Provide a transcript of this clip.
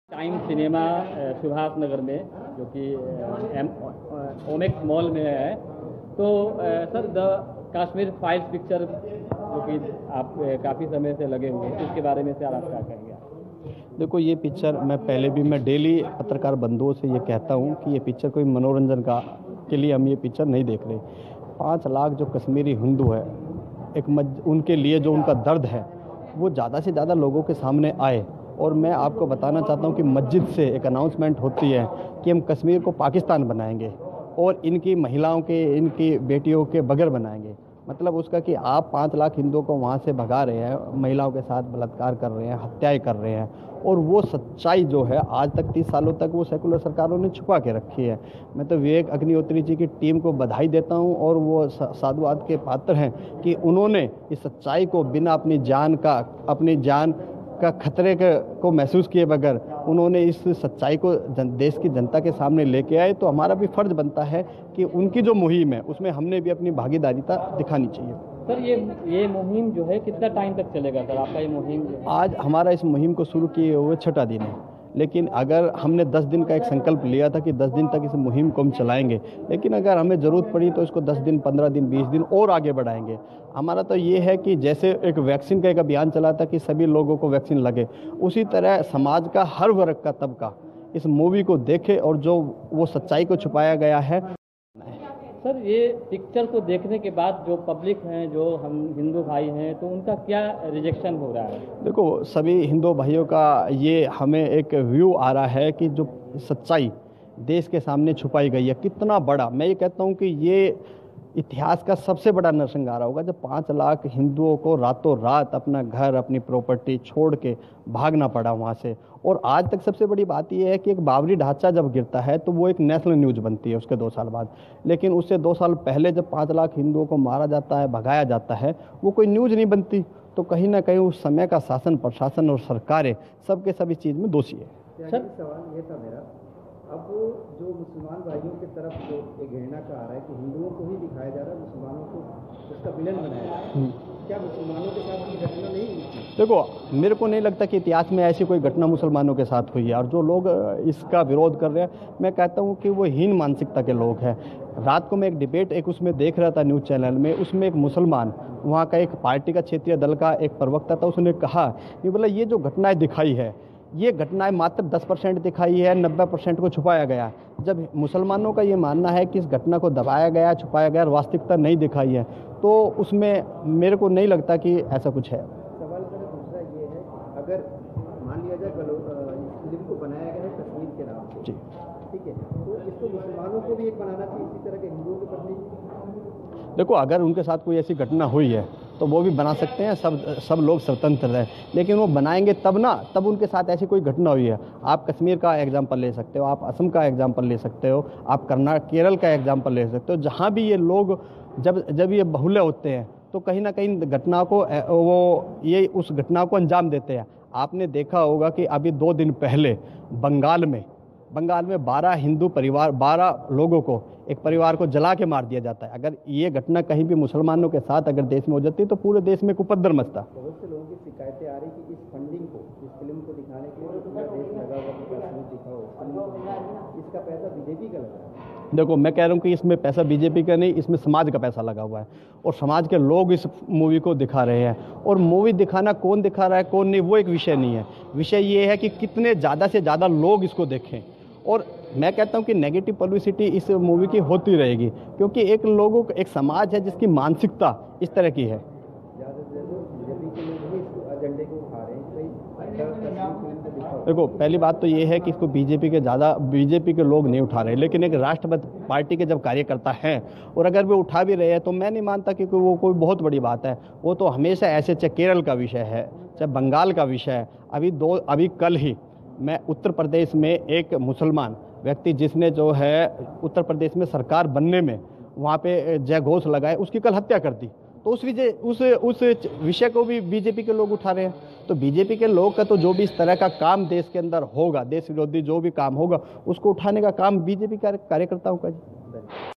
Time cinema Subhash Nagar में जो कि ओमेक्स मॉल में है। तो sir the Kashmir files picture जो कि आप काफ़ी समय से लगे हुए हैं, इसके बारे में सर आप क्या कहेंगे? देखो, ये पिक्चर मैं डेली पत्रकार बंधुओं से ये कहता हूँ कि ये पिक्चर कोई मनोरंजन का के लिए हम ये पिक्चर नहीं देख रहे। 5 लाख जो कश्मीरी हिंदू है, उनके लिए जो उनका दर्द है वो ज़्यादा से ज़्यादा लोगों के सामने आए। और मैं आपको बताना चाहता हूँ कि मस्जिद से एक अनाउंसमेंट होती है कि हम कश्मीर को पाकिस्तान बनाएंगे और इनकी महिलाओं के, इनकी बेटियों के बगैर बनाएंगे। मतलब उसका कि आप 5 लाख हिंदुओं को वहाँ से भगा रहे हैं, महिलाओं के साथ बलात्कार कर रहे हैं, हत्याएं कर रहे हैं। और वो सच्चाई जो है आज तक 30 सालों तक वो सेकुलर सरकारों ने छुपा के रखी है। मैं तो विवेक अग्निहोत्री जी की टीम को बधाई देता हूँ और वो साधुवाद के पात्र हैं कि उन्होंने इस सच्चाई को बिना अपनी जान का खतरे को महसूस किए बगैर उन्होंने इस सच्चाई को देश की जनता के सामने लेके आए। तो हमारा भी फर्ज बनता है कि उनकी जो मुहिम है उसमें हमने भी अपनी भागीदारिता दिखानी चाहिए। सर ये मुहिम जो है कितना टाइम तक चलेगा सर आपका ये मुहिम? आज हमारा इस मुहिम को शुरू किए हुए 6ठा दिन है, लेकिन अगर हमने 10 दिन का एक संकल्प लिया था कि 10 दिन तक इस मुहिम को हम चलाएंगे, लेकिन अगर हमें ज़रूरत पड़ी तो इसको 10 दिन, 15 दिन, 20 दिन और आगे बढ़ाएंगे। हमारा तो ये है कि जैसे एक वैक्सीन का एक अभियान चला था कि सभी लोगों को वैक्सीन लगे, उसी तरह समाज का हर वर्ग का तबका इस मूवी को देखे और जो वो सच्चाई को छुपाया गया है। सर ये पिक्चर को देखने के बाद जो पब्लिक हैं, जो हम हिंदू भाई हैं, तो उनका क्या रिजेक्शन हो रहा है? देखो, सभी हिंदू भाइयों का ये हमें एक व्यू आ रहा है कि जो सच्चाई देश के सामने छुपाई गई है कितना बड़ा। मैं ये कहता हूँ कि ये इतिहास का सबसे बड़ा नरसंहार होगा जब 5 लाख हिंदुओं को रातों रात अपना घर, अपनी प्रॉपर्टी छोड़ के भागना पड़ा वहाँ से। और आज तक सबसे बड़ी बात यह है कि एक बाबरी ढांचा जब गिरता है तो वो एक नेशनल न्यूज़ बनती है उसके 2 साल बाद, लेकिन उससे 2 साल पहले जब 5 लाख हिंदुओं को मारा जाता है, भगाया जाता है, वो कोई न्यूज़ नहीं बनती। तो कहीं ना कहीं उस समय का शासन, प्रशासन और सरकारें सबके सब इस चीज़ में दोषी है। सर सवाल ये था मेरा, अब जो मुसलमान भाइयों की तरफ जो एक घृणा का आ रहा है कि हिंदुओं को ही दिखाया जा रहा है, मुसलमानों को उसका विलन बनाया जा रहा है, क्या मुसलमानों के साथ कोई घटना नहीं हुई? देखो, मेरे को नहीं लगता कि इतिहास में ऐसी कोई घटना मुसलमानों के साथ हुई है। और जो लोग इसका विरोध कर रहे हैं, मैं कहता हूँ कि वो हीन मानसिकता के लोग हैं। रात को मैं एक डिबेट उसमें देख रहा था न्यूज़ चैनल में, उसमें एक मुसलमान वहाँ का एक पार्टी का क्षेत्रीय दल का एक प्रवक्ता था, उसने कहा कि बोला ये जो घटनाएं दिखाई है, ये घटनाएं मात्र 10% दिखाई है, 90% को छुपाया गया। जब मुसलमानों का ये मानना है कि इस घटना को दबाया गया, छुपाया गया, वास्तविकता नहीं दिखाई है, तो उसमें मेरे को नहीं लगता कि ऐसा कुछ है। सवाल मेरा दूसरा ये है, अगर मान लिया जाए फिल्म को बनाया गया है कश्मीर के नाम से, ठीक है, तो इसको मुसलमानों को भी एक बनाना चाहिए इसी तरह के हिंदुओं के प्रति? देखो, अगर उनके साथ कोई ऐसी घटना हुई है तो वो भी बना सकते हैं, सब लोग स्वतंत्र हैं, लेकिन वो बनाएंगे तब उनके साथ ऐसी कोई घटना हुई है। आप कश्मीर का एग्जाम्पल ले सकते हो, आप असम का एग्जाम्पल ले सकते हो, आप केरल का एग्जाम्पल ले सकते हो। जहाँ भी ये लोग जब ये बहुल्य होते हैं तो कहीं ना कहीं घटना को उस घटना को अंजाम देते हैं। आपने देखा होगा कि अभी 2 दिन पहले बंगाल में 12 हिंदू परिवार, 12 लोगों को, एक परिवार को जला के मार दिया जाता है। अगर ये घटना कहीं भी मुसलमानों के साथ अगर देश में हो जाती तो पूरे देश में उपद्रव मचता। बहुत से लोगों की शिकायतें आ रही कि इस फंडिंग को, इस फिल्म को दिखाने के लिए पूरा देश लगा हुआ कि कश्मीर दिखाओ, इसका पैसा बीजेपी का लगा है। देखो, मैं कह रहा हूँ कि इसमें पैसा बीजेपी का नहीं, इसमें समाज का पैसा लगा हुआ है और समाज के लोग इस मूवी को दिखा रहे हैं। और मूवी दिखाना कौन दिखा रहा है कौन नहीं, वो एक विषय नहीं है। विषय ये है कि कितने ज़्यादा से ज़्यादा लोग इसको देखें। और मैं कहता हूँ कि नेगेटिव पब्लिसिटी इस मूवी की होती रहेगी, क्योंकि एक समाज है जिसकी मानसिकता इस तरह की है। देखो, पहली बात तो ये है कि इसको बीजेपी के लोग नहीं उठा रहे, लेकिन एक राष्ट्रवादी पार्टी के जब कार्यकर्ता हैं और अगर वो उठा भी रहे हैं तो मैं नहीं मानता कि वो कोई बहुत बड़ी बात है। वो तो हमेशा ऐसे, चाहे केरल का विषय है, चाहे बंगाल का विषय है। अभी कल ही मैं उत्तर प्रदेश में एक मुसलमान व्यक्ति जिसने जो है उत्तर प्रदेश में सरकार बनने में वहाँ पे जय घोष लगाए, उसकी कल हत्या कर दी। तो उस विषय को भी बीजेपी के लोग उठा रहे हैं। तो बीजेपी के लोग का तो जो भी इस तरह का काम देश के अंदर होगा, देश विरोधी जो भी काम होगा, उसको उठाने का काम बीजेपी कार्यकर्ताओं का।